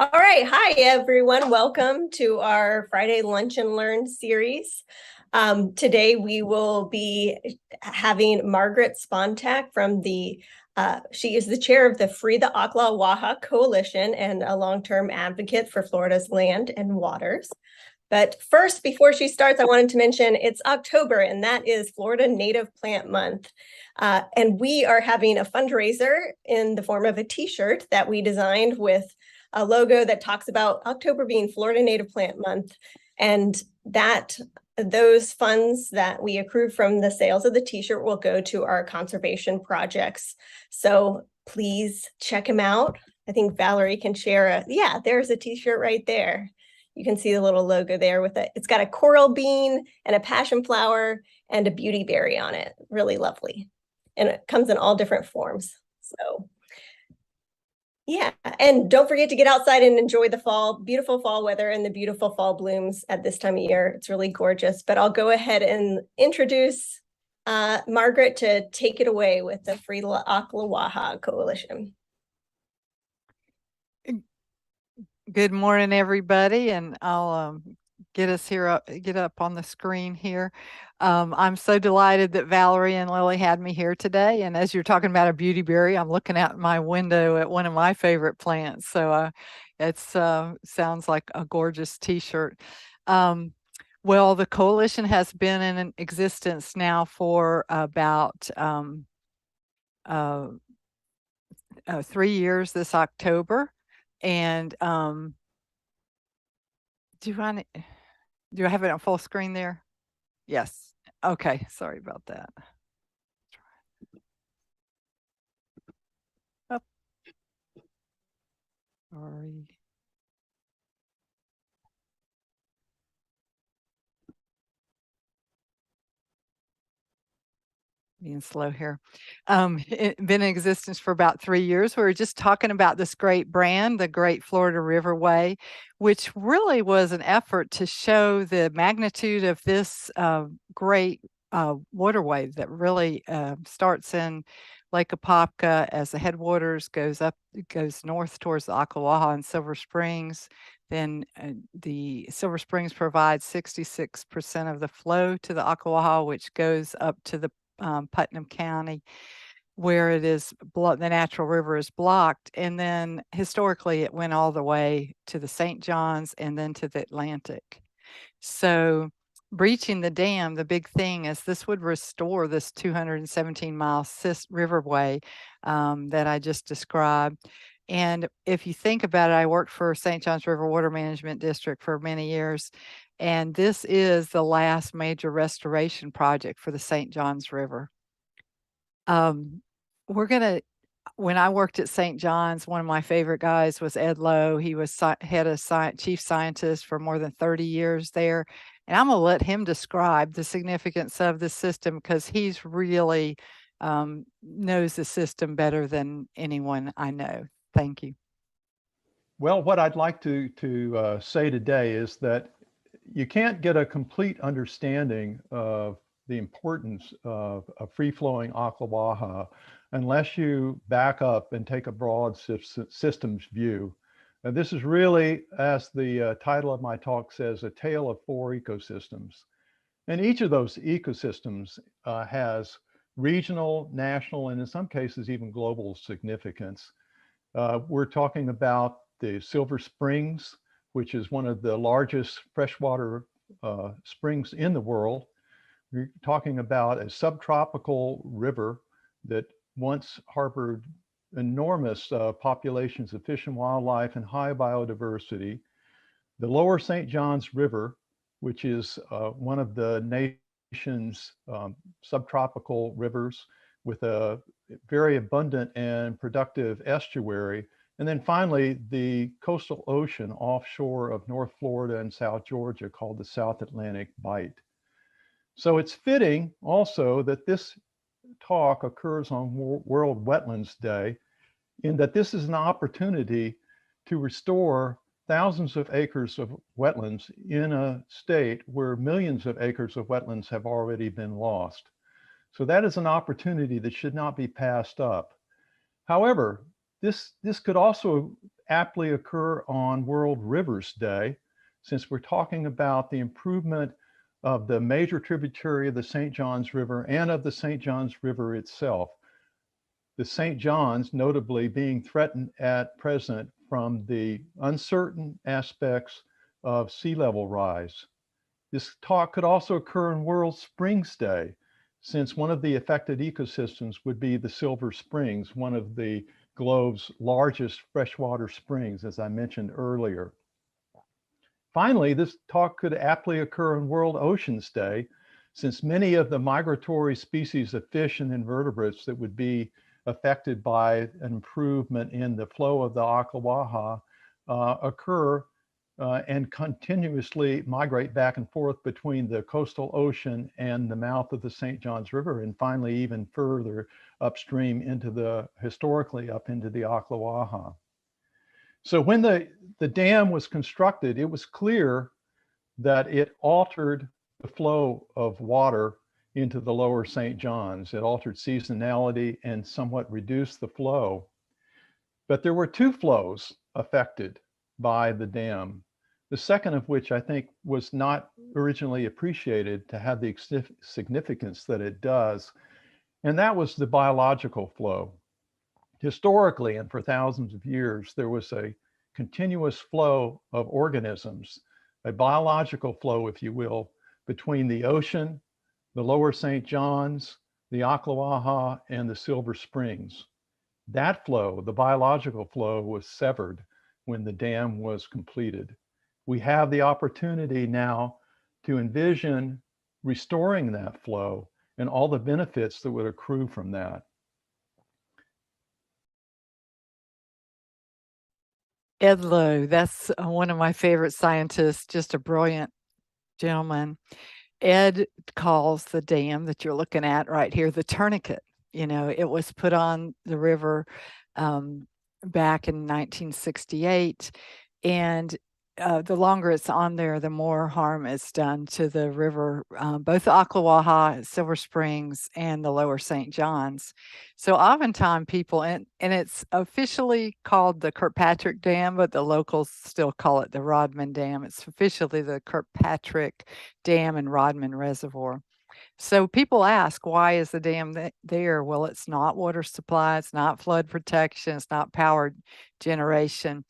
All right. Hi, everyone. Welcome to our Friday Lunch and Learn series. Today, we will be having Margaret Spontak from she is the chair of the Free the Ocklawaha Coalition and a long-term advocate for Florida's land and waters. But first, before she starts, I wanted to mention it's October, and that is Florida Native Plant Month. And we are having a fundraiser in the form of a t-shirt that we designed with a logo that talks about October being Florida Native Plant Month, and that those funds that we accrue from the sales of the t-shirt will go to our conservation projects. So please check them out. I think Valerie can share yeah, there's a t-shirt right there. You can see the little logo there with it. It's got a coral bean and a passion flower and a beauty berry on it. Really lovely. And it comes in all different forms. So yeah, and don't forget to get outside and enjoy the fall, beautiful fall weather and the beautiful fall blooms at this time of year. It's really gorgeous. But I'll go ahead and introduce Margaret to take it away with the Free Ocklawaha Coalition. Good morning, everybody, and I'll get up on the screen here. I'm so delighted that Valerie and Lily had me here today. And as you're talking about a beauty berry, I'm looking out my window at one of my favorite plants. So it sounds like a gorgeous T-shirt. Well, the coalition has been in existence now for about 3 years this October. And do I have it on full screen there? Yes. Okay. Sorry about that. Oh. Sorry. Being slow here. It's been in existence for about 3 years. We were just talking about this great brand, the Great Florida Riverway, which really was an effort to show the magnitude of this great waterway that really starts in Lake Apopka as the headwaters goes north towards the Ocklawaha and Silver Springs. Then the Silver Springs provides 66% of the flow to the Ocklawaha, which goes up to the Putnam County, where it is the natural river is blocked. And then historically it went all the way to the St. Johns and then to the Atlantic. So breaching the dam, the big thing is this would restore this 217-mile riverway that I just described. And if you think about it, I worked for St. Johns River Water Management District for many years, and this is the last major restoration project for the St. Johns River. When I worked at St. John's, one of my favorite guys was Ed Lowe. He was chief scientist for more than 30 years there. And I'm going to let him describe the significance of the system because he's really knows the system better than anyone I know. Thank you. Well, what I'd like to say today is that you can't get a complete understanding of the importance of a free-flowing Ocklawaha unless you back up and take a broad systems view. And this is really, as the title of my talk says, a tale of 4 ecosystems. And each of those ecosystems has regional, national, and in some cases even global significance. We're talking about the Silver Springs, which is one of the largest freshwater springs in the world. We're talking about a subtropical river that once harbored enormous populations of fish and wildlife and high biodiversity. The lower St. Johns River, which is one of the nation's subtropical rivers with a very abundant and productive estuary. And then finally, the coastal ocean offshore of North Florida and South Georgia called the South Atlantic Bight. So it's fitting also that this talk occurs on World Wetlands Day, in that this is an opportunity to restore thousands of acres of wetlands in a state where millions of acres of wetlands have already been lost. So that is an opportunity that should not be passed up. However, this could also aptly occur on World Rivers Day, since we're talking about the improvement of the major tributary of the St. Johns River and of the St. Johns River itself. The St. Johns notably being threatened at present from the uncertain aspects of sea level rise. This talk could also occur on World Springs Day, since one of the affected ecosystems would be the Silver Springs, one of the globe's largest freshwater springs, as I mentioned earlier. Finally, this talk could aptly occur on World Oceans Day, since many of the migratory species of fish and invertebrates that would be affected by an improvement in the flow of the Ocklawaha occur and continuously migrate back and forth between the coastal ocean and the mouth of the St. Johns River, and finally even further upstream into historically up into the Ocklawaha. So when the dam was constructed, it was clear that it altered the flow of water into the lower St. Johns. It altered seasonality and somewhat reduced the flow. But there were two flows affected by the dam, the second of which I think was not originally appreciated to have the significance that it does, and that was the biological flow. Historically, and for thousands of years, there was a continuous flow of organisms, a biological flow, if you will, between the ocean, the lower St. Johns, the Ocklawaha, and the Silver Springs. That flow, the biological flow, was severed when the dam was completed. We have the opportunity now to envision restoring that flow and all the benefits that would accrue from that. Ed Lowe, that's one of my favorite scientists, just a brilliant gentleman. Ed calls the dam that you're looking at right here the tourniquet. You know, it was put on the river back in 1968, and the longer it's on there, the more harm it's done to the river, both the Ocklawaha, Silver Springs, and the lower St. Johns. So oftentimes people, and it's officially called the Kirkpatrick Dam, but the locals still call it the Rodman Dam. It's officially the Kirkpatrick Dam and Rodman Reservoir. So people ask, why is the dam there? Well, it's not water supply, it's not flood protection, it's not power generation.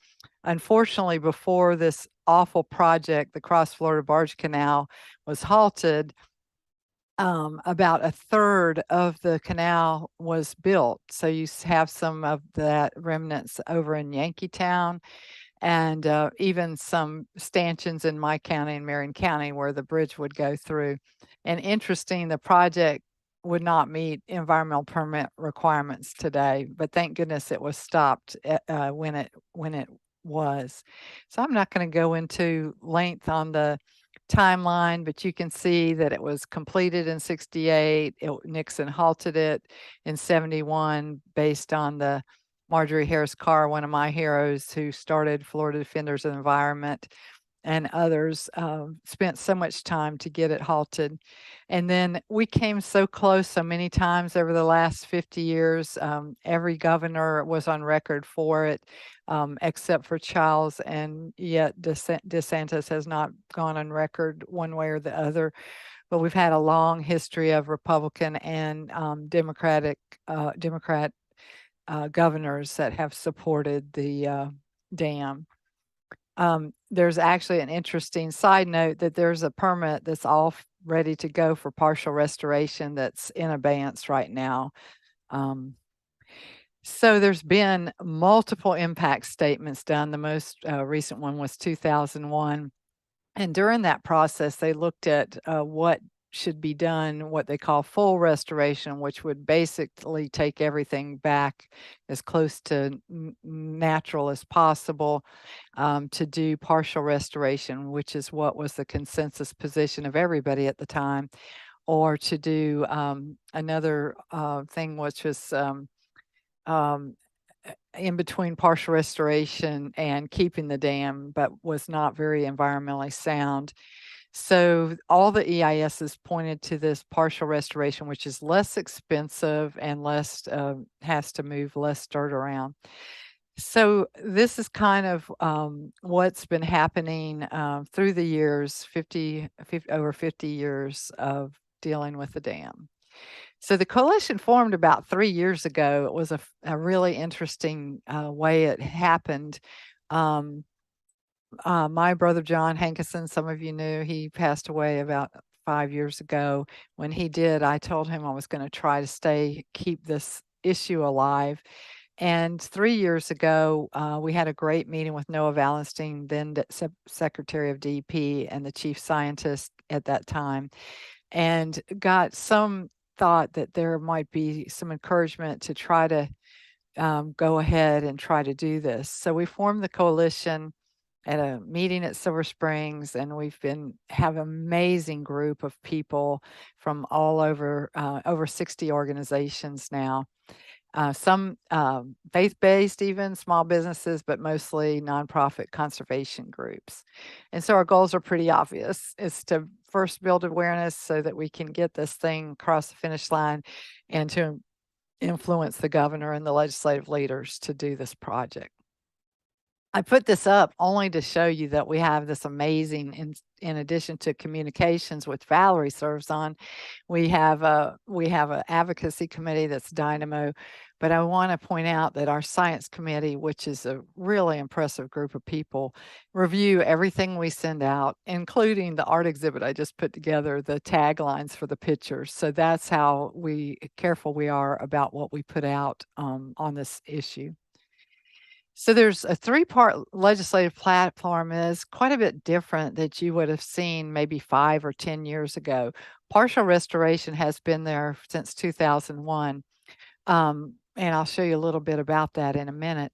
Unfortunately, before this awful project, the Cross Florida Barge Canal, was halted, about a third of the canal was built. So you have some of that remnants over in Yankeetown, and even some stanchions in my county and Marion County where the bridge would go through. And interesting, the project would not meet environmental permit requirements today, but thank goodness it was stopped when it was. So I'm not going to go into length on the timeline, but you can see that it was completed in 68. Nixon halted it in 71 based on the Marjorie Harris Carr, one of my heroes who started Florida Defenders of the Environment, and others spent so much time to get it halted. And then we came so close so many times over the last 50 years. Every governor was on record for it, except for Childs, and yet DeSantis has not gone on record one way or the other. But we've had a long history of Republican and Democrat governors that have supported the dam. There's actually an interesting side note that there's a permit that's all ready to go for partial restoration that's in abeyance right now. So there's been multiple impact statements done. The most recent one was 2001. And during that process, they looked at what should be done, what they call full restoration, which would basically take everything back as close to natural as possible, to do partial restoration, which is what was the consensus position of everybody at the time, or to do another thing, which was in between partial restoration and keeping the dam, but was not very environmentally sound. So all the EISs pointed to this partial restoration, which is less expensive and less has to move less dirt around. So this is kind of what's been happening through the years, 50, over 50 years of dealing with the dam. So the coalition formed about 3 years ago. It was a really interesting way it happened. Um, my brother John Hankerson, some of you knew, he passed away about 5 years ago. When he did, I told him I was going to try to keep this issue alive. And 3 years ago, we had a great meeting with Noah Valenstein, then Secretary of DEP and the chief scientist at that time, and got some thought that there might be some encouragement to try to go ahead and try to do this. So we formed the coalition at a meeting at Silver Springs, and have an amazing group of people from all over, over 60 organizations now. Some faith-based, even small businesses, but mostly nonprofit conservation groups. And so our goals are pretty obvious. It's to first build awareness so that we can get this thing across the finish line, and to influence the governor and the legislative leaders to do this project. I put this up only to show you that we have this amazing, in addition to communications, which Valerie serves on, we have an advocacy committee that's dynamo. But I want to point out that our science committee, which is a really impressive group of people, review everything we send out, including the art exhibit I just put together, the taglines for the pictures. So that's how careful we are about what we put out on this issue. So there's a 3-part legislative platform. Is quite a bit different that you would have seen maybe 5 or 10 years ago. Partial restoration has been there since 2001. And I'll show you a little bit about that in a minute.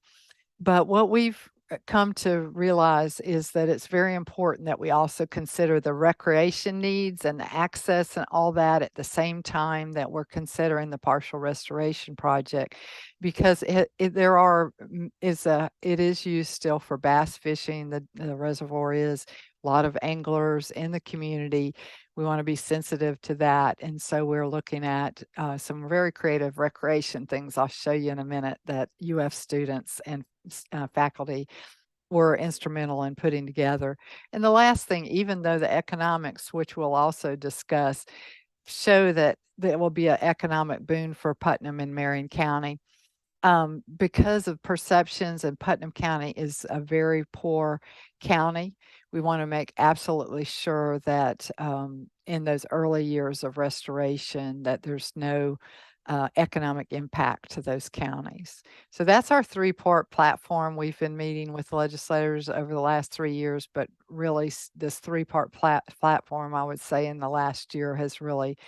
But what we've come to realize is that it's very important that we also consider the recreation needs and the access and all that at the same time that we're considering the partial restoration project, because it is used still for bass fishing. The reservoir is a lot of anglers in the community. We want to be sensitive to that. And so we're looking at some very creative recreation things I'll show you in a minute that UF students and faculty were instrumental in putting together. And the last thing, even though the economics, which we'll also discuss, show that there will be an economic boon for Putnam and Marion County, because of perceptions, and Putnam County is a very poor county. We want to make absolutely sure that in those early years of restoration that there's no economic impact to those counties. So that's our 3-part platform. We've been meeting with legislators over the last 3 years, but really this 3-part platform, I would say, in the last year has really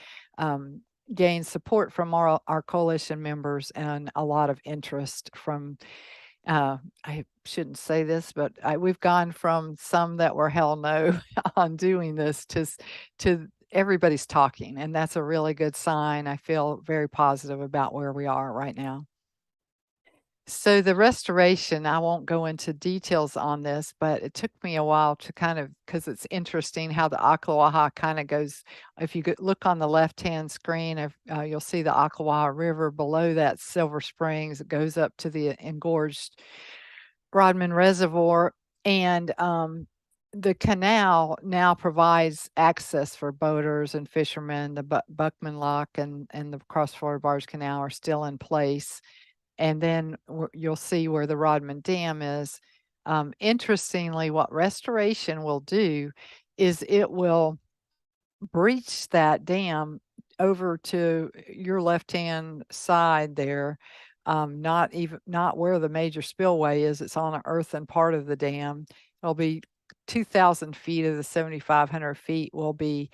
gained support from our coalition members, and a lot of interest from, I shouldn't say this, but we've gone from some that were hell no on doing this to everybody's talking, and that's a really good sign. I feel very positive about where we are right now. So the restoration, I won't go into details on this, but it took me a while to because it's interesting how the Ocklawaha kind of goes. If you look on the left-hand screen, you'll see the Ocklawaha River. Below that, Silver Springs. It goes up to the engorged Rodman Reservoir, and the canal now provides access for boaters and fishermen. The Buckman Lock and the Cross Florida Barge Canal are still in place. And then you'll see where the Rodman Dam is. Interestingly, what restoration will do is it will breach that dam over to your left-hand side there. Not where the major spillway is. It's on an earthen part of the dam. It'll be 2,000 feet of the 7,500 feet will be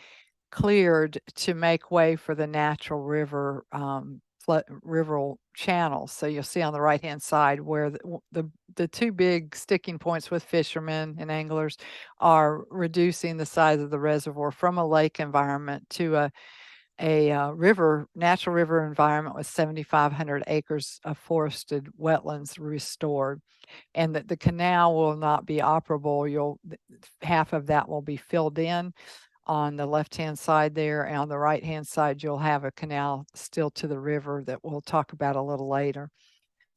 cleared to make way for the natural river river channels. So you'll see on the right hand side where the 2 big sticking points with fishermen and anglers are reducing the size of the reservoir from a lake environment to a natural river environment with 7,500 acres of forested wetlands restored. And that the canal will not be operable. Half of that will be filled in on the left-hand side there, and on the right-hand side, you'll have a canal still to the river that we'll talk about a little later.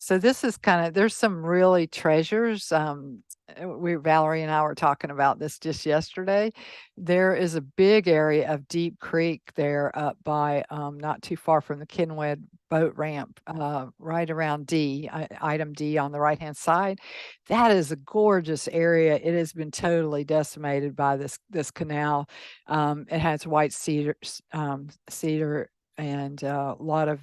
So this is there's some really treasures. Valerie and I were talking about this just yesterday. There is a big area of Deep Creek there up by not too far from the Kenwood boat ramp, right around item D on the right-hand side. That is a gorgeous area. It has been totally decimated by this canal. It has white cedar and a lot of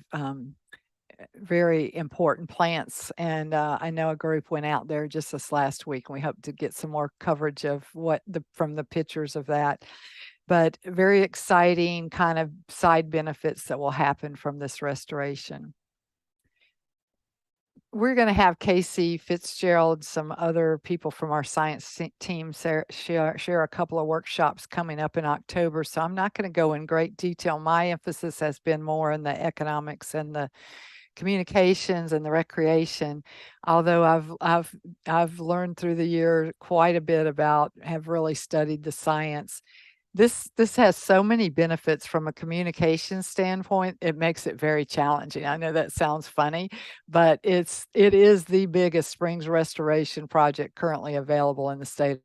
very important plants. And I know a group went out there just this last week, and we hope to get some more coverage of from the pictures of that. But very exciting kind of side benefits that will happen from this restoration. We're going to have Casey Fitzgerald, some other people from our science team share a couple of workshops coming up in October. So I'm not going to go in great detail. My emphasis has been more in the economics and the communications and the recreation, although I've learned through the year quite a bit have really studied the science. This has so many benefits from a communication standpoint. It makes it very challenging. I know that sounds funny, but it is the biggest springs restoration project currently available in the state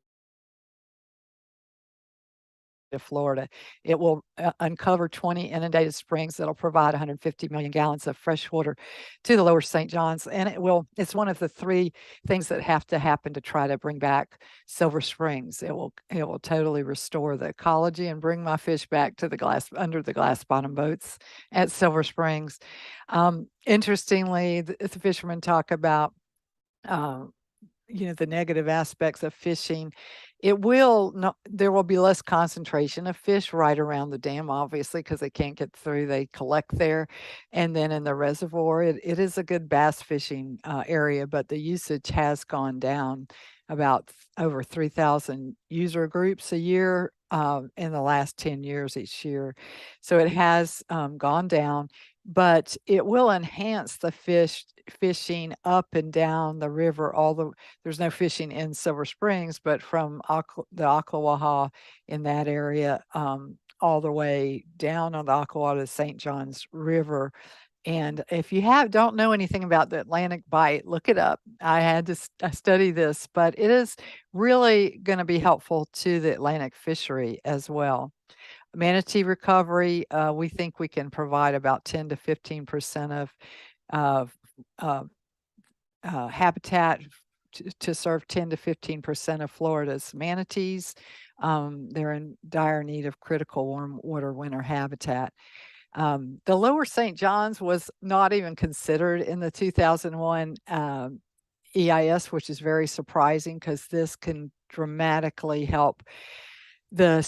of Florida. It will uncover 20 inundated springs that'll provide 150 million gallons of fresh water to the lower St. John's. And it's one of the 3 things that have to happen to try to bring back Silver Springs. It will totally restore the ecology and bring my fish back to under the glass bottom boats at Silver Springs. Interestingly, the fishermen talk about the negative aspects of fishing. There will be less concentration of fish right around the dam, obviously, because they can't get through. They collect there. And then in the reservoir, it is a good bass fishing area, but the usage has gone down about over 3,000 user groups a year in the last 10 years each year. So it has gone down, but it will enhance the fishing up and down the river. There's no fishing in Silver Springs, but from the Ocklawaha in that area, all the way down on the Ocklawaha to St. John's River. And if you don't know anything about the Atlantic Bight, look it up. I had to study this, but it is really going to be helpful to the Atlantic fishery as well. Manatee recovery, we think we can provide about 10 to 15% of habitat to serve 10 to 15% of Florida's manatees. They're in dire need of critical warm water winter habitat. The lower St. John's was not even considered in the 2001 EIS, which is very surprising because this can dramatically help the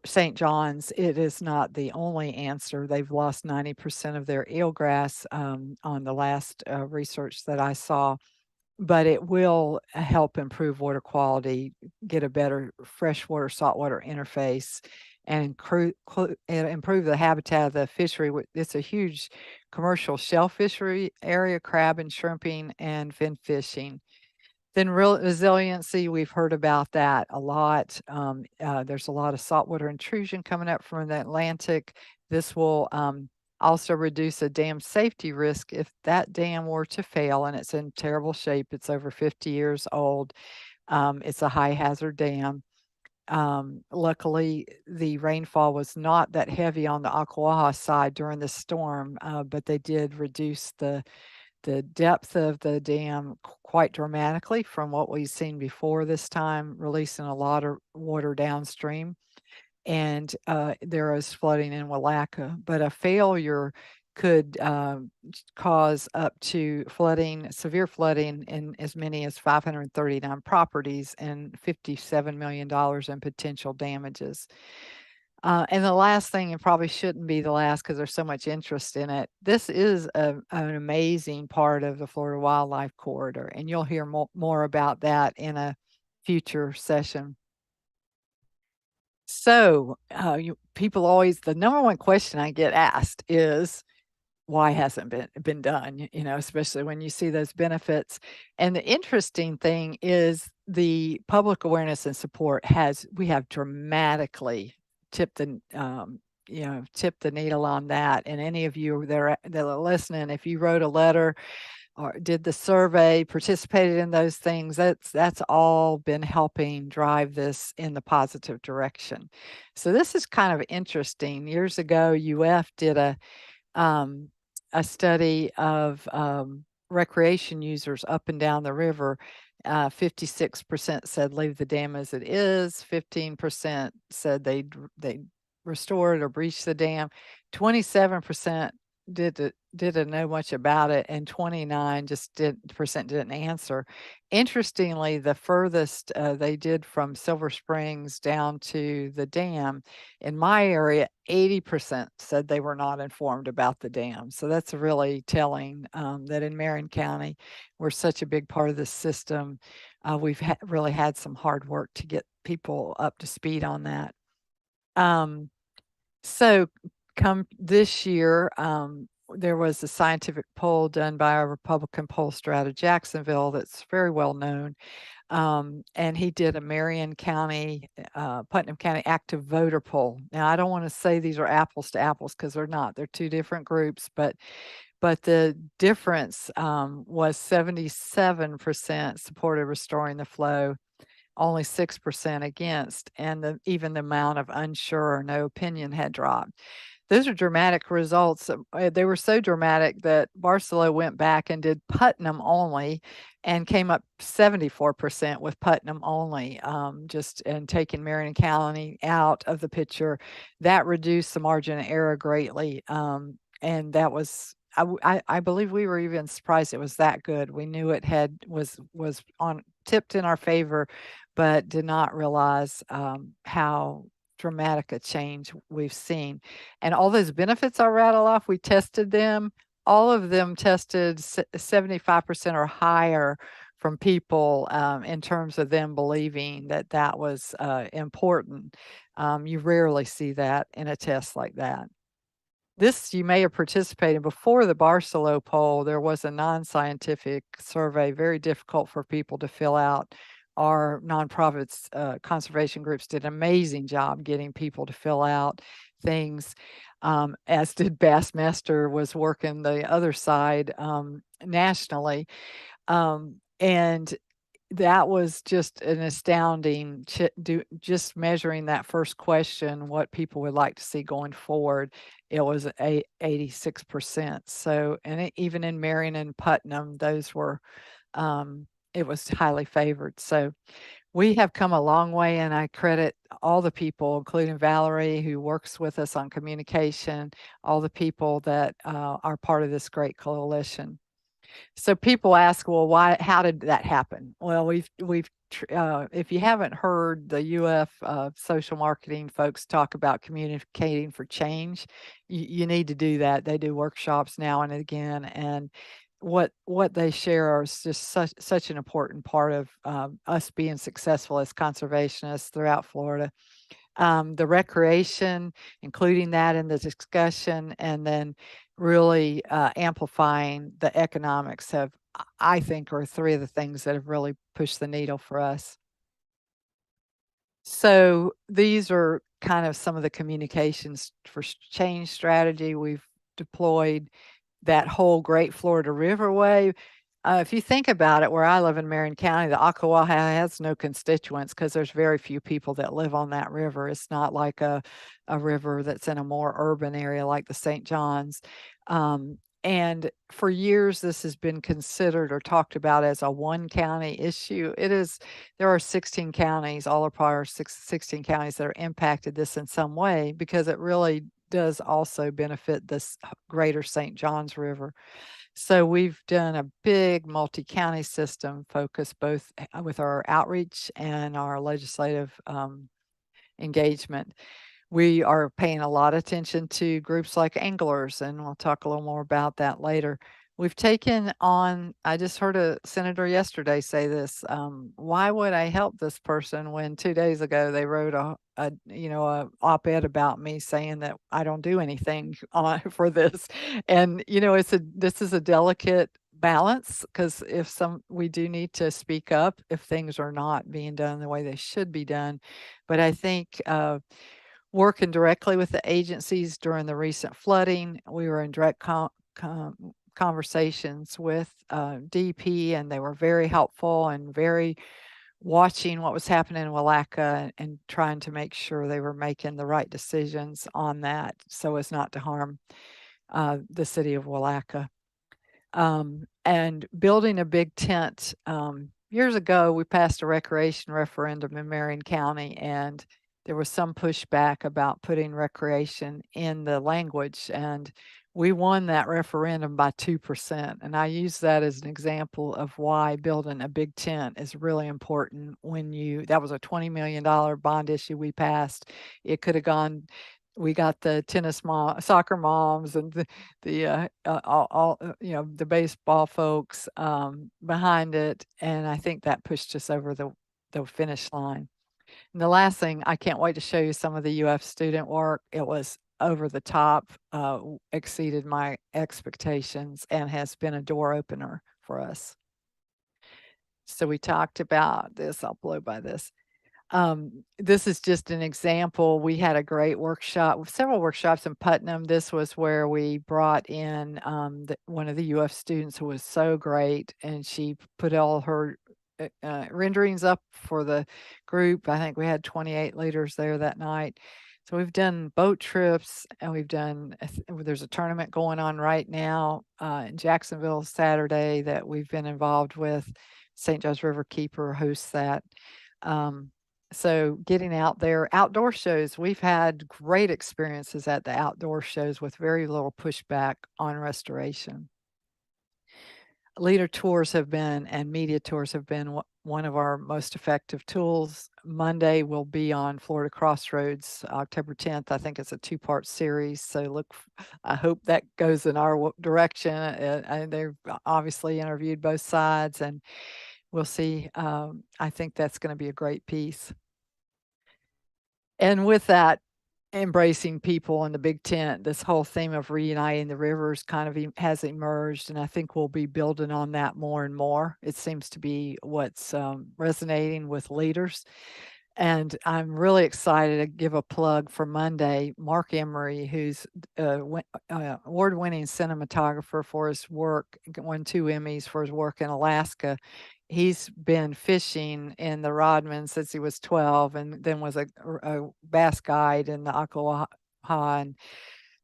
St. John's. It is not the only answer. They've lost 90% of their eelgrass on the last research that I saw, but it will help improve water quality, get a better freshwater saltwater interface, and improve the habitat of the fishery. It's a huge commercial shell fishery area, crab and shrimping and fin fishing. Then resiliency, we've heard about that a lot. There's a lot of saltwater intrusion coming up from the Atlantic. This will also reduce a dam safety risk if that dam were to fail and it's in terrible shape. It's over 50 years old. It's a high hazard dam. Luckily, the rainfall was not that heavy on the Ocklawaha side during the storm, but they did reduce the depth of the dam quite dramatically from what we've seen before this time, releasing a lot of water downstream. And there is flooding in Willaca, but a failure could cause up to severe flooding in as many as 539 properties and $57 million in potential damages. And the last thing, and probably shouldn't be the last because there's so much interest in it, this is an amazing part of the Florida Wildlife Corridor, and you'll hear more about that in a future session. So people always, the number one question I get asked is, why hasn't been done, especially when you see those benefits. And the interesting thing is the public awareness and support we have dramatically tipped the needle on that. And any of you that are listening, if you wrote a letter or did the survey, participated in those things. That's all been helping drive this in the positive direction. So this is kind of interesting. Years ago, UF did a study of recreation users up and down the river. 56% said leave the dam as it is. 15% said they restore it or breach the dam. 27% didn't know much about it, and 29% didn't answer. Interestingly, the furthest they did from Silver Springs down to the dam in my area, 80% said they were not informed about the dam. So that's really telling that in Marion County, we're such a big part of the system. We've really had some hard work to get people up to speed on that. So come this year, there was a scientific poll done by a Republican pollster out of Jacksonville that's very well known. And he did a Marion County, Putnam County active voter poll. Now, I don't want to say these are apples to apples because they're not. They're two different groups, but the difference was 77% supported restoring the flow, only 6% against, and even the amount of unsure or no opinion had dropped. Those are dramatic results. They were so dramatic that Barcelo went back and did Putnam only and came up 74% with Putnam only, and taking Marion County out of the picture. That reduced the margin of error greatly. And that was, I believe we were even surprised it was that good. We knew it was tipped in our favor, but did not realize how dramatic a change we've seen. And all those benefits I rattle off, we tested them. All of them tested 75% or higher from people in terms of them believing that was important. You rarely see that in a test like that. This, you may have participated before the Barcelo poll. There was a non-scientific survey, very difficult for people to fill out. Our nonprofits, conservation groups did an amazing job getting people to fill out things, as did Bassmaster was working the other side nationally. And that was just an astounding, just measuring that first question, what people would like to see going forward. It was 86%. So, and even in Marion and Putnam, those were, it was highly favored. So we have come a long way, and I credit all the people, including Valerie, who works with us on communication, all the people that are part of this great coalition. So people ask, well, how did that happen? Well, if you haven't heard the UF social marketing folks talk about communicating for change, you need to do that. They do workshops now and again, and what they share is just such an important part of us being successful as conservationists throughout Florida. The recreation, including that in the discussion, and then really amplifying the economics I think, are three of the things that have really pushed the needle for us. So these are kind of some of the communications for change strategy we've deployed. That whole Great Florida Riverway. If you think about it, where I live in Marion County, the Ocklawaha has no constituents because there's very few people that live on that river. It's not like a river that's in a more urban area like the St. John's. And for years, this has been considered or talked about as a one county issue. It is. There are 16 counties, all of our 16 counties that are impacted this in some way, because it really does also benefit this greater St. John's River. So we've done a big multi-county system focus, both with our outreach and our legislative engagement. We are paying a lot of attention to groups like anglers, and we'll talk a little more about that later. We've taken on, I just heard a senator yesterday say this, why would I help this person when 2 days ago they wrote a op-ed about me saying that I don't do anything for this. And, this is a delicate balance, because we do need to speak up if things are not being done the way they should be done. But I think working directly with the agencies during the recent flooding, we were in direct conversations with DP, and they were very helpful and very watching what was happening in Willaca and trying to make sure they were making the right decisions on that so as not to harm the city of Willaca. And building a big tent. Years ago, we passed a recreation referendum in Marion County, and there was some pushback about putting recreation in the language, and we won that referendum by 2%. And I use that as an example of why building a big tent is really important. That was a $20 million bond issue we passed. It could have gone, we got the soccer moms and the baseball folks behind it, and I think that pushed us over the finish line. And the last thing, I can't wait to show you some of the UF student work. It was over the top, exceeded my expectations, and has been a door opener for us. So we talked about this. I'll blow by this. This is just an example. We had a great workshop, several workshops in Putnam. This was where we brought in one of the UF students who was so great, and she put all her renderings up for the group. I think we had 28 leaders there that night. So we've done boat trips, and we've done, there's a tournament going on right now in Jacksonville Saturday that we've been involved with. St. John's River Keeper hosts that. So getting out there, outdoor shows, we've had great experiences at the outdoor shows with very little pushback on restoration. Leader tours have been, and media tours have been one of our most effective tools. Monday will be on Florida Crossroads, October 10th. I think it's a 2-part series. So I hope that goes in our direction. And they've obviously interviewed both sides, and we'll see. I think that's going to be a great piece. And with that, embracing people in the big tent, this whole theme of reuniting the rivers kind of has emerged, and I think we'll be building on that more and more. It seems to be what's resonating with leaders. And I'm really excited to give a plug for Monday. Mark Emery, who's award-winning cinematographer for his work, won 2 Emmys for his work in Alaska. He's been fishing in the Rodman since he was 12, and then was a bass guide in the Ocklawaha and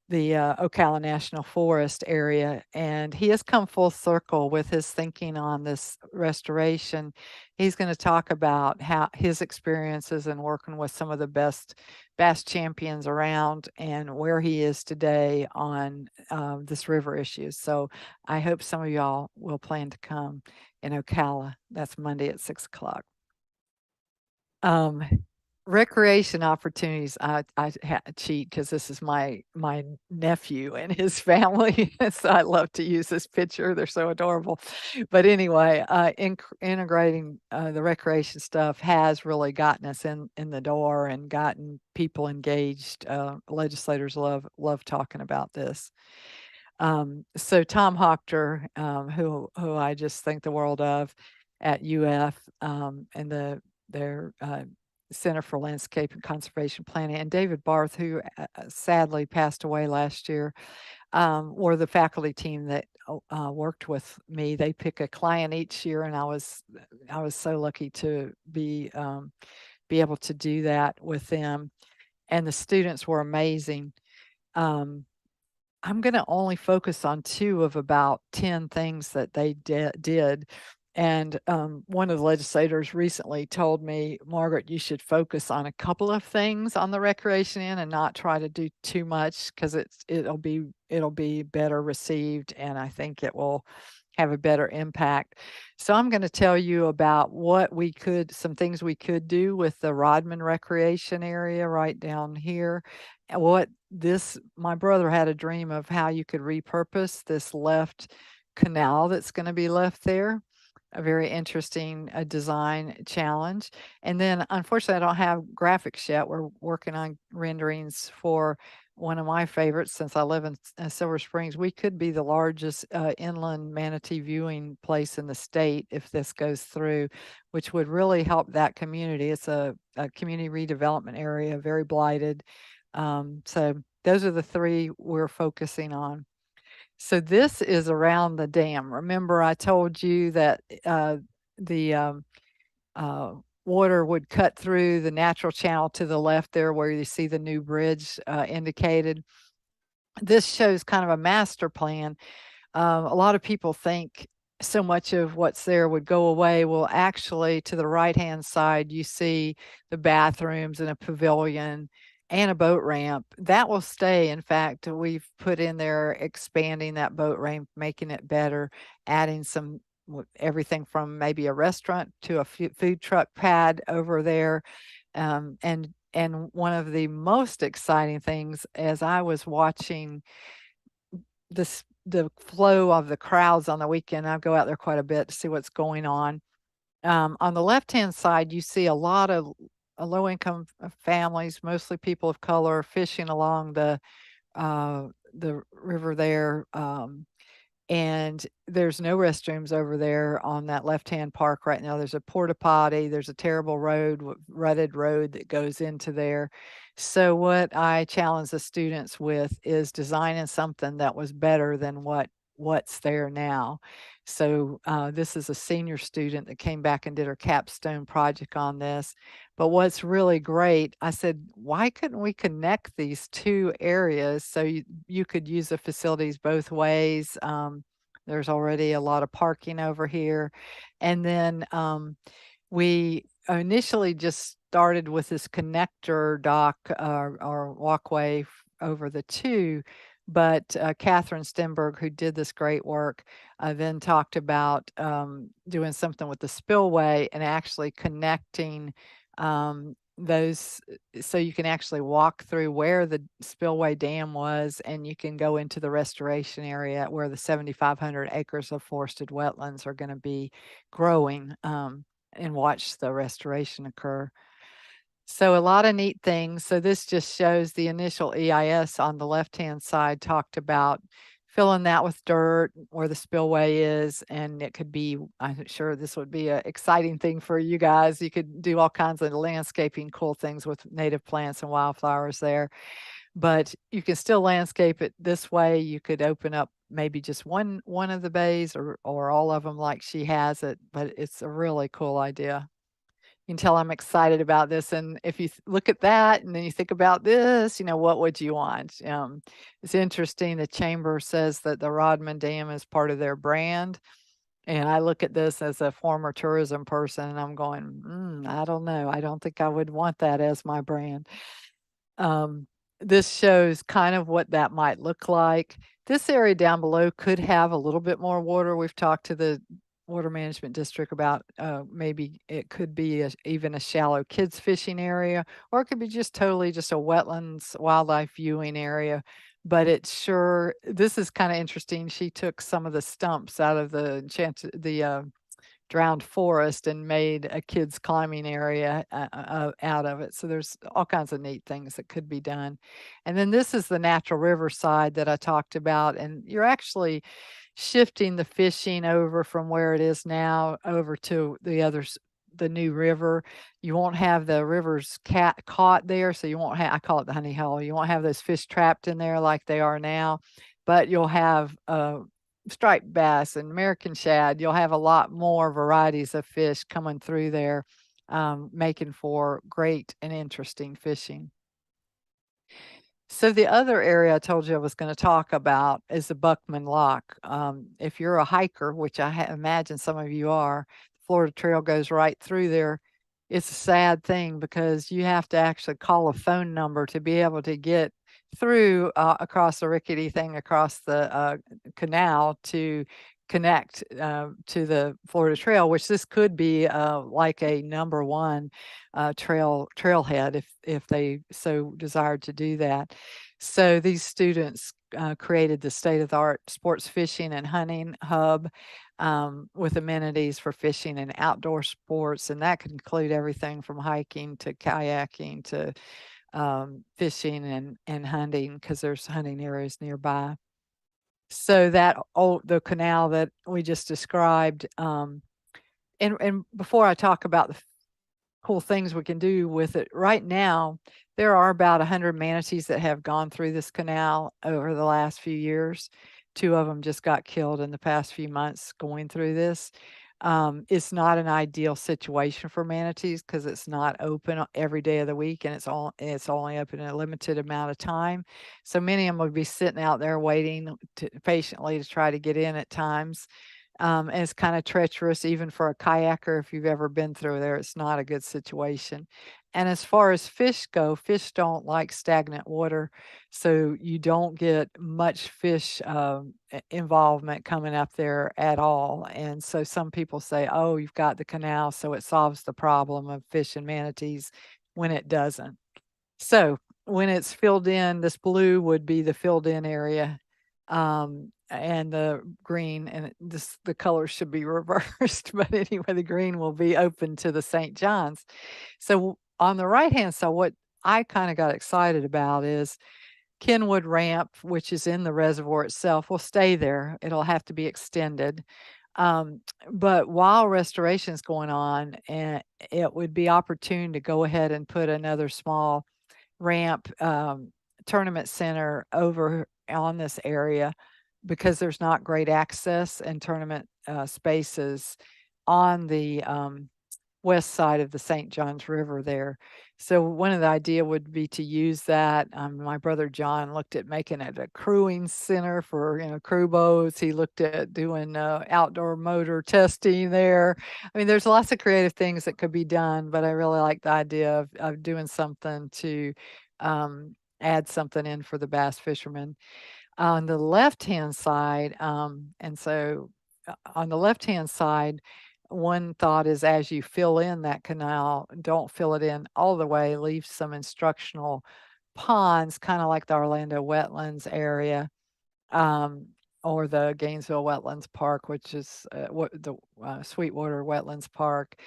the Ocala National Forest area. And he has come full circle with his thinking on this restoration. He's going to talk about how his experiences in working with some of the best bass champions around, and where he is today on this river issue. So I hope some of y'all will plan to come in Ocala. That's Monday at 6 o'clock. Recreation opportunities. I cheat because this is my nephew and his family. So I love to use this picture. They're so adorable. But anyway, integrating the recreation stuff has really gotten us in the door and gotten people engaged. Legislators love talking about this. So Tom Hochter, who I just think the world of at UF, and their Center for Landscape and Conservation Planning, and David Barth, who sadly passed away last year, were the faculty team that worked with me. They pick a client each year, and I was so lucky to be able to do that with them, and the students were amazing. I'm going to only focus on 2 of about 10 things that they did. And one of the legislators recently told me, Margaret, you should focus on a couple of things on the recreation end and not try to do too much, because it'll be better received, and I think it will have a better impact. So I'm going to tell you about some things we could do with the Rodman recreation area right down here. My brother had a dream of how you could repurpose this left canal that's going to be left there. A very interesting design challenge. And then unfortunately, I don't have graphics yet. We're working on renderings for one of my favorites. Since I live in Silver Springs, we could be the largest inland manatee viewing place in the state if this goes through, which would really help that community. It's a community redevelopment area, very blighted. So those are the 3 we're focusing on. So this is around the dam. Remember, I told you that the water would cut through the natural channel to the left there where you see the new bridge indicated. This shows kind of a master plan. A lot of people think so much of what's there would go away. Well, actually, to the right-hand side, you see the bathrooms and a pavilion and a boat ramp. That will stay. In fact, we've put in there expanding that boat ramp, making it better, adding some everything from maybe a restaurant to a food truck pad over there. And one of the most exciting things as I was watching the flow of the crowds on the weekend, I go out there quite a bit to see what's going on. On the left-hand side, you see a lot of low-income families, mostly people of color, fishing along the river there. And there's no restrooms over there on that left-hand park right now. There's a porta potty. There's a terrible road, rutted road that goes into there. So what I challenge the students with is designing something that was better than what's there now. So this is a senior student that came back and did her capstone project on this. But what's really great, I said, why couldn't we connect these two areas so you could use the facilities both ways? There's already a lot of parking over here. And then we initially just started with this connector dock or walkway over the two. But Catherine Stenberg, who did this great work, then talked about doing something with the spillway and actually connecting those so you can actually walk through where the spillway dam was, and you can go into the restoration area where the 7,500 acres of forested wetlands are going to be growing and watch the restoration occur. So a lot of neat things. So this just shows the initial EIS on the left-hand side talked about filling that with dirt where the spillway is. And it could be, I'm sure this would be an exciting thing for you guys. You could do all kinds of landscaping, cool things with native plants and wildflowers there. But you can still landscape it this way. You could open up maybe just one of the bays or all of them like she has it. But it's a really cool idea. You can tell I'm excited about this. And if you look at that and then you think about this, what would you want? It's interesting. The chamber says that the Rodman Dam is part of their brand. And I look at this as a former tourism person and I'm going, I don't know. I don't think I would want that as my brand. This shows kind of what that might look like. This area down below could have a little bit more water. We've talked to the Water Management District about maybe it could be even a shallow kids fishing area, or it could be just totally just a wetlands wildlife viewing area. But it's sure, this is kind of interesting. She took some of the stumps out of the drowned forest and made a kids climbing area out of it. So there's all kinds of neat things that could be done. And then this is the natural river side that I talked about. And you're actually shifting the fishing over from where it is now over to the new river. You won't have the rivers caught there. So you won't have, I call it the honey hole. You won't have those fish trapped in there like they are now, but you'll have striped bass and American shad. You'll have a lot more varieties of fish coming through there, making for great and interesting fishing. So the other area I told you I was going to talk about is the Buckman Lock. If you're a hiker, which I imagine some of you are, the Florida Trail goes right through there. It's a sad thing because you have to actually call a phone number to be able to get through across the rickety thing across the canal to connect to the Florida Trail, which this could be like a number one trailhead if they so desired to do that. So these students created the state-of-the-art sports fishing and hunting hub with amenities for fishing and outdoor sports, and that could include everything from hiking to kayaking to fishing and hunting, because there's hunting areas nearby. So that the canal that we just described, and before I talk about the cool things we can do with it, right now there are about 100 manatees that have gone through this canal over the last few years. 2 of them just got killed in the past few months going through this. It's not an ideal situation for manatees because it's not open every day of the week, and it's only open a limited amount of time. So many of them would be sitting out there waiting patiently to try to get in at times. And it's kind of treacherous even for a kayaker. If you've ever been through there, it's not a good situation. And as far as fish go, fish don't like stagnant water, so you don't get much fish involvement coming up there at all. And so some people say, oh, you've got the canal, so it solves the problem of fish and manatees, when it doesn't. So when it's filled in, this blue would be the filled in area. And the green, and the color should be reversed, but anyway, the green will be open to the St. John's. So on the right-hand side, what I kind of got excited about is Kenwood Ramp, which is in the reservoir itself, will stay there. It'll have to be extended. But while restoration is going on, and it would be opportune to go ahead and put another small ramp tournament center over on this area, because there's not great access and tournament spaces on the west side of the St. Johns River there. So one of the idea would be to use that. My brother John looked at making it a crewing center for crew boats. He looked at doing outdoor motor testing there. I mean, there's lots of creative things that could be done, but I really like the idea of doing something to add something in for the bass fishermen. On the left-hand side, on the left-hand side, one thought is, as you fill in that canal, don't fill it in all the way, leave some instructional ponds, kind of like the Orlando Wetlands area, or the Gainesville Wetlands Park, which is the Sweetwater Wetlands Park.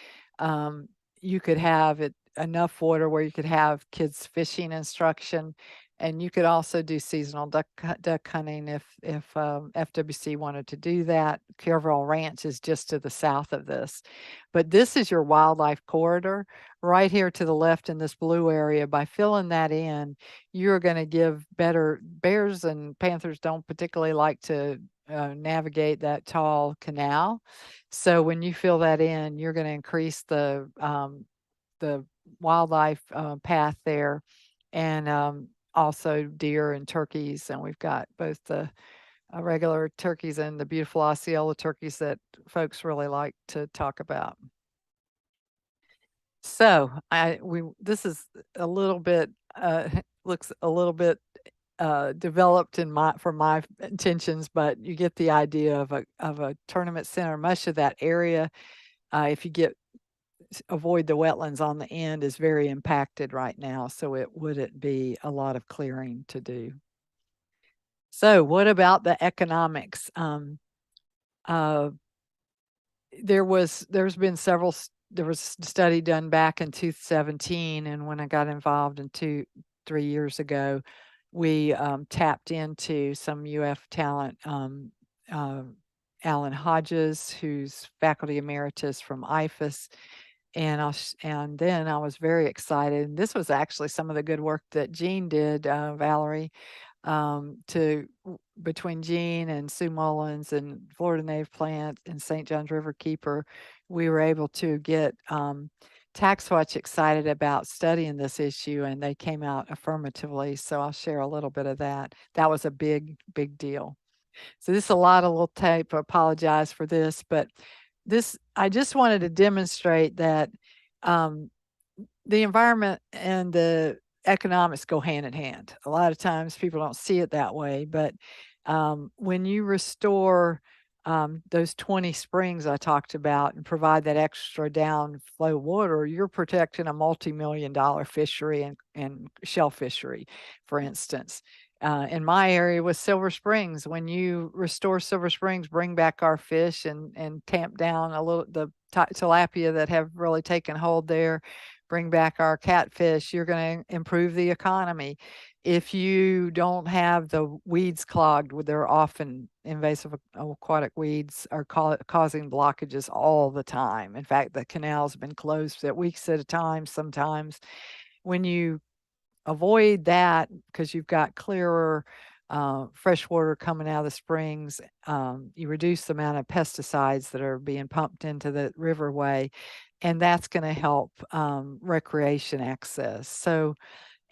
You could have it enough water where you could have kids fishing instruction, and you could also do seasonal duck hunting if FWC wanted to do that. Kerrville Ranch is just to the south of this. But this is your wildlife corridor right here to the left in this blue area. By filling that in, you're going to give better. Bears and panthers don't particularly like to navigate that tall canal. So when you fill that in, you're going to increase the wildlife path there, and also deer and turkeys. And we've got both the regular turkeys and the beautiful Osceola turkeys that folks really like to talk about. So this is a little bit looks a little bit developed for my intentions, but you get the idea of a tournament center. Much of that area, if you avoid the wetlands on the end, is very impacted right now, so it wouldn't be a lot of clearing to do. So what about the economics? There was a study done back in 2017, and when I got involved in 3 years ago, we tapped into some UF talent. Alan Hodges, who's faculty emeritus from IFAS, and then I was very excited. And this was actually some of the good work that Jean did, Valerie, between Jean and Sue Mullins and Florida Native Plant and St. John's River Keeper, we were able to get TaxWatch excited about studying this issue, and they came out affirmatively. So I'll share a little bit of that. That was a big, big deal. So this is a lot of little tape. I apologize for this, but I just wanted to demonstrate that the environment and the economics go hand in hand. A lot of times people don't see it that way, but when you restore those 20 springs I talked about and provide that extra downflow water, you're protecting a multi-million-dollar fishery and shell fishery, for instance. In my area with Silver Springs, when you restore Silver Springs, bring back our fish and tamp down the tilapia that have really taken hold there, bring back our catfish, you're going to improve the economy. If you don't have the weeds clogged, they're often invasive aquatic weeds are causing blockages all the time. In fact, the canal's been closed at weeks at a time sometimes. When you avoid that, because you've got clearer fresh water coming out of the springs. You reduce the amount of pesticides that are being pumped into the Riverway, and that's going to help recreation access. So,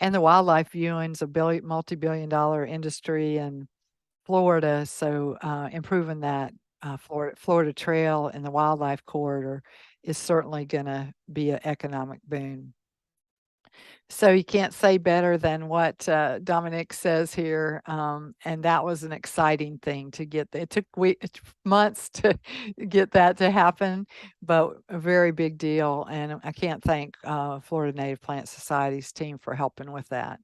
and the wildlife viewing's a multi-billion-dollar industry in Florida. So, improving that Florida Trail and the wildlife corridor is certainly going to be an economic boon. So you can't say better than what Dominic says here, and that was an exciting thing to get. It took months to get that to happen, but a very big deal. And I can't thank Florida Native Plant Society's team for helping with that.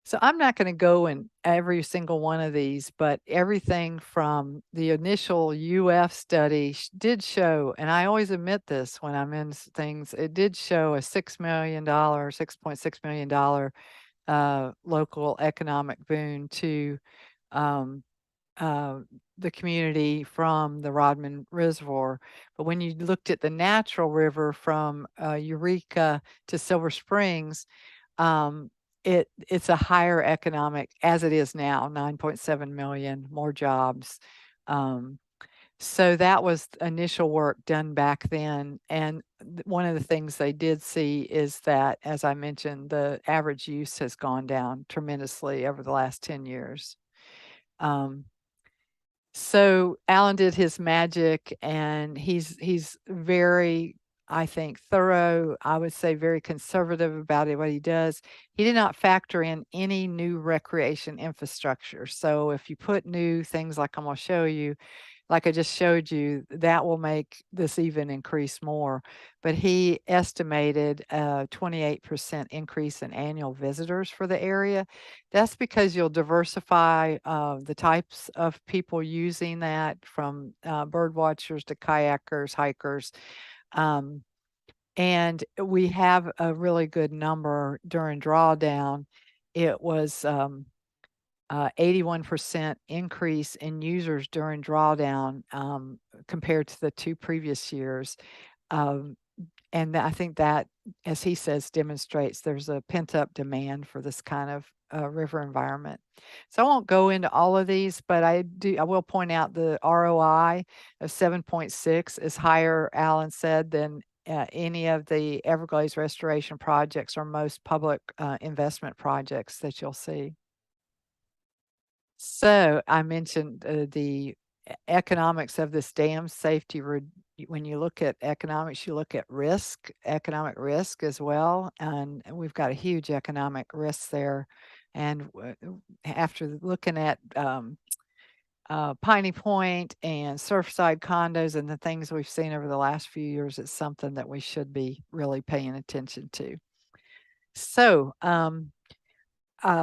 So I'm not going to go in every single one of these, but everything from the initial UF study did show, and I always admit this when I'm in things, it did show a $6 million, $6.6 million local economic boon to the community from the Rodman Reservoir. But when you looked at the natural river from Eureka to Silver Springs, it's a higher economic, as it is now, 9.7 million more jobs. So that was initial work done back then. And one of the things they did see is that, as I mentioned, the average use has gone down tremendously over the last 10 years. So Alan did his magic, and he's very, I think, thorough. I would say very conservative about it, what he does. He did not factor in any new recreation infrastructure. So if you put new things like I'm going to show you, like I just showed you, that will make this even increase more. But he estimated a 28% increase in annual visitors for the area. That's because you'll diversify the types of people using that, from bird watchers to kayakers, hikers. And we have a really good number during drawdown. It was 81% increase in users during drawdown compared to the 2 previous years. And I think that, as he says, demonstrates there's a pent-up demand for this kind of river environment. So I won't go into all of these, but I will point out the ROI of 7.6 is higher, Alan said, than any of the Everglades restoration projects or most public investment projects that you'll see. So I mentioned the economics of this dam safety. When you look at economics, you look at risk, economic risk as well. And we've got a huge economic risk there. And after looking at Piney Point and Surfside condos and the things we've seen over the last few years, it's something that we should be really paying attention to. So,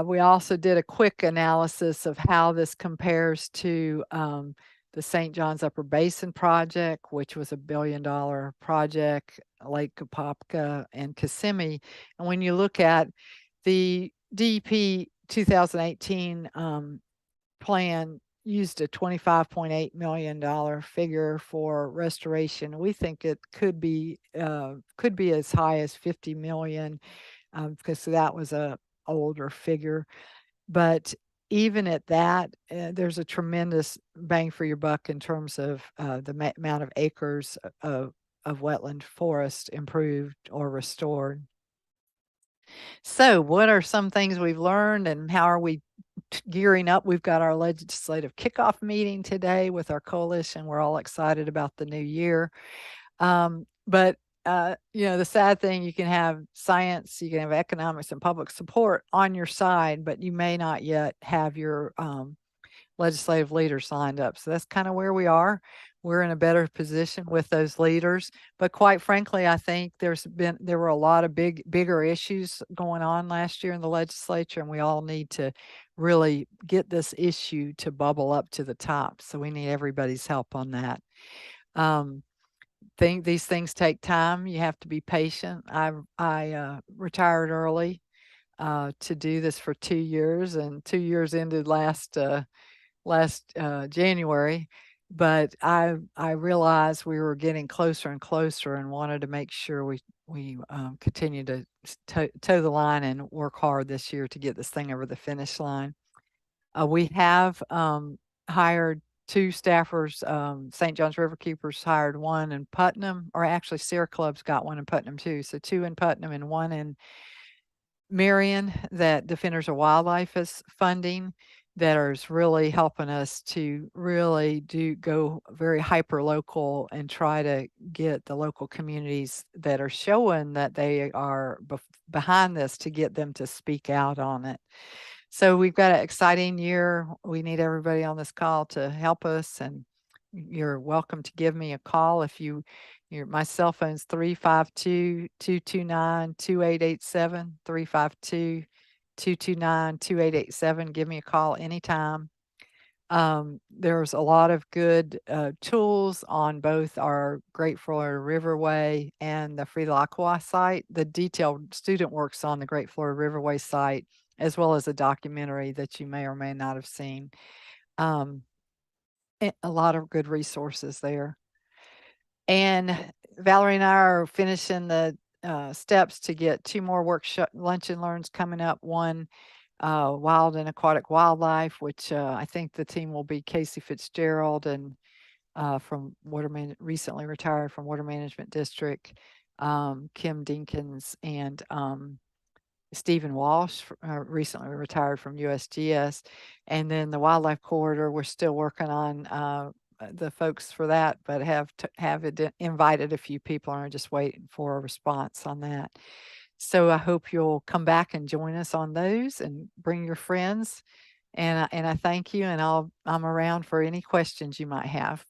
we also did a quick analysis of how this compares to the St. John's Upper Basin project, which was a $1 billion project, Lake Kapopka and Kissimmee. And when you look at the DEP 2018 plan, used a $25.8 million figure for restoration. We think it could be as high as 50 million, because that was a older figure. But even at that, there's a tremendous bang for your buck in terms of the amount of acres of wetland forest improved or restored. So what are some things we've learned, and how are we gearing up? We've got our legislative kickoff meeting today with our coalition. We're all excited about the new year. But the sad thing, you can have science, you can have economics and public support on your side, but you may not yet have your legislative leaders lined up. So that's kind of where we are. We're in a better position with those leaders. But quite frankly, I think there were a lot of bigger issues going on last year in the legislature, and we all need to really get this issue to bubble up to the top. So we need everybody's help on that. These things take time. You have to be patient. I retired early to do this for 2 years, and 2 years ended last January. But I realized we were getting closer and closer, and wanted to make sure we we continue to toe the line and work hard this year to get this thing over the finish line. We have hired 2 staffers. St. John's River Keepers hired 1 in Putnam, or actually Sierra Club's got 1 in Putnam too. So 2 in Putnam and 1 in Marion that Defenders of Wildlife is funding, that is really helping us to really go very hyper local and try to get the local communities that are showing that they are behind this, to get them to speak out on it. So we've got an exciting year. We need everybody on this call to help us, and you're welcome to give me a call if my cell phone's 352-229-2887, 352-229-2887. Give me a call anytime. There's a lot of good tools on both our Great Florida Riverway and the Free Ocklawaha site. The detailed student works on the Great Florida Riverway site, as well as a documentary that you may or may not have seen. A lot of good resources there. And Valerie and I are finishing the steps to get 2 more workshop lunch and learns coming up. One wild and aquatic wildlife, which I think the team will be Casey Fitzgerald and from recently retired from Water Management District, Kim Dinkins, and Stephen Walsh, recently retired from USGS. And then the wildlife corridor, we're still working on the folks for that, but have invited a few people and are just waiting for a response on that. So I hope you'll come back and join us on those and bring your friends. And I thank you, and I'm around for any questions you might have.